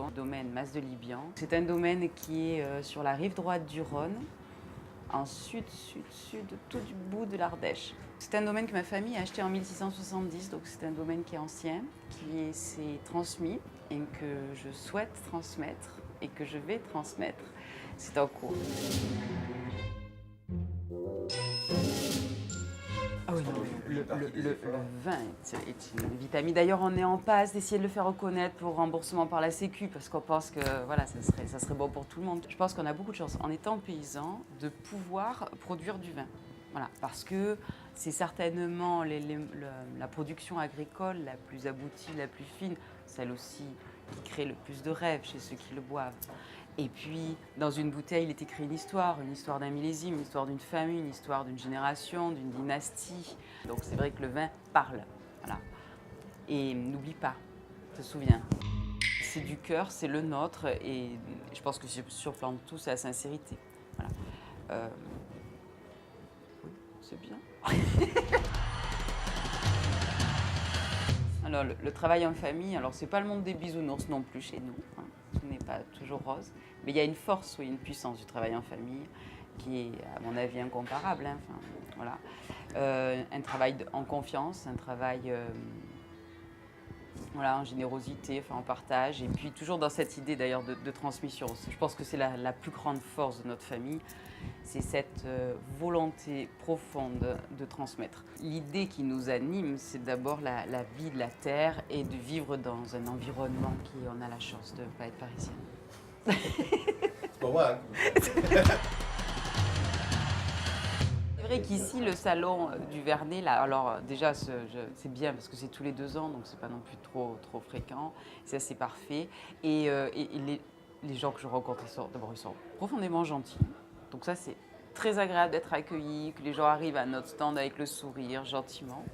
ans, domaine Mas de Libian. C'est un domaine qui est sur la rive droite du Rhône, en sud, tout du bout de l'Ardèche. C'est un domaine que ma famille a acheté en 1670, donc c'est un domaine qui est ancien, qui s'est transmis et que je souhaite transmettre et que je vais transmettre. C'est en cours. Ah oui, non, le vin est une vitamine. D'ailleurs, on est en passe d'essayer de le faire reconnaître pour remboursement par la Sécu, parce qu'on pense que voilà, ça serait bon pour tout le monde. Je pense qu'on a beaucoup de chance, en étant paysan, de pouvoir produire du vin. Voilà, parce que c'est certainement la production agricole la plus aboutie, la plus fine, celle aussi qui crée le plus de rêves chez ceux qui le boivent. Et puis, dans une bouteille, il est écrit une histoire d'un millésime, une histoire d'une famille, une histoire d'une génération, d'une dynastie. Donc c'est vrai que le vin parle, voilà. Et n'oublie pas, te souviens. C'est du cœur, c'est le nôtre, et je pense que surplante tout, c'est la sincérité. Voilà. Oui, c'est bien. Alors, le travail en famille, alors c'est pas le monde des bisounours non plus chez nous, hein. Ce n'est pas toujours rose, mais il y a une force, oui, une puissance du travail en famille qui est, à mon avis, incomparable, hein. Enfin, voilà. Un travail en confiance, un travail voilà, en générosité, enfin, en partage, et puis toujours dans cette idée d'ailleurs de transmission. Je pense que c'est la plus grande force de notre famille, c'est cette volonté profonde de transmettre. L'idée qui nous anime, c'est d'abord la vie de la terre et de vivre dans un environnement qui, on a la chance de ne pas être parisien. C'est pour moi, hein. C'est vrai qu'ici, le salon du Vernet, là, alors déjà, c'est bien parce que c'est tous les 2 ans, donc c'est pas non plus trop fréquent. Ça, c'est parfait. Et les gens que je rencontre, d'abord, ils sont profondément gentils. Donc ça, c'est très agréable d'être accueilli, que les gens arrivent à notre stand avec le sourire, gentiment.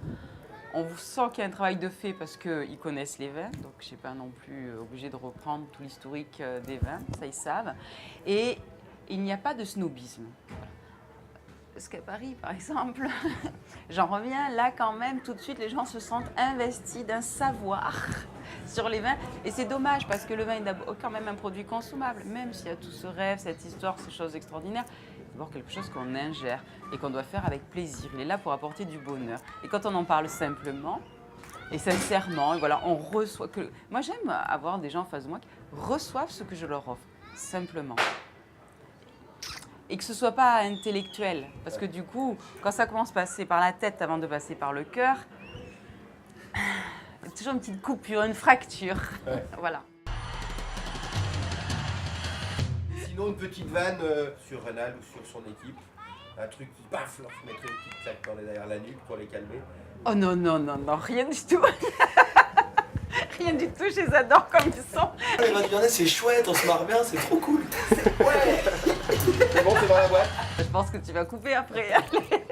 On sent qu'il y a un travail de fait parce qu'ils connaissent les vins, donc je ne suis pas non plus obligée de reprendre tout l'historique des vins, ça ils savent. Et il n'y a pas de snobisme. Voilà. Parce qu'à Paris, par exemple, j'en reviens, là quand même, tout de suite, les gens se sentent investis d'un savoir sur les vins. Et c'est dommage, parce que le vin est quand même un produit consommable, même s'il y a tout ce rêve, cette histoire, ces choses extraordinaires. C'est d'abord quelque chose qu'on ingère et qu'on doit faire avec plaisir. Il est là pour apporter du bonheur. Et quand on en parle simplement et sincèrement, et voilà, on reçoit... Moi, j'aime avoir des gens en face de moi qui reçoivent ce que je leur offre, simplement. Et que ce ne soit pas intellectuel. Parce que du coup, quand ça commence à passer par la tête avant de passer par le cœur, il y a toujours une petite coupure, une fracture. Ouais. Voilà. Sinon, une petite vanne sur Rénal ou sur son équipe. Un truc qui, paf, leur mettrait une petite claque derrière la nuque pour les calmer. Oh non, non, non, non, rien du tout. Rien du tout, je les adore comme ils sont. Les vins du Vernet, c'est chouette, on se marre bien, c'est trop cool. Ouais. C'est bon, c'est dans la boîte. Je pense que tu vas couper après. Allez.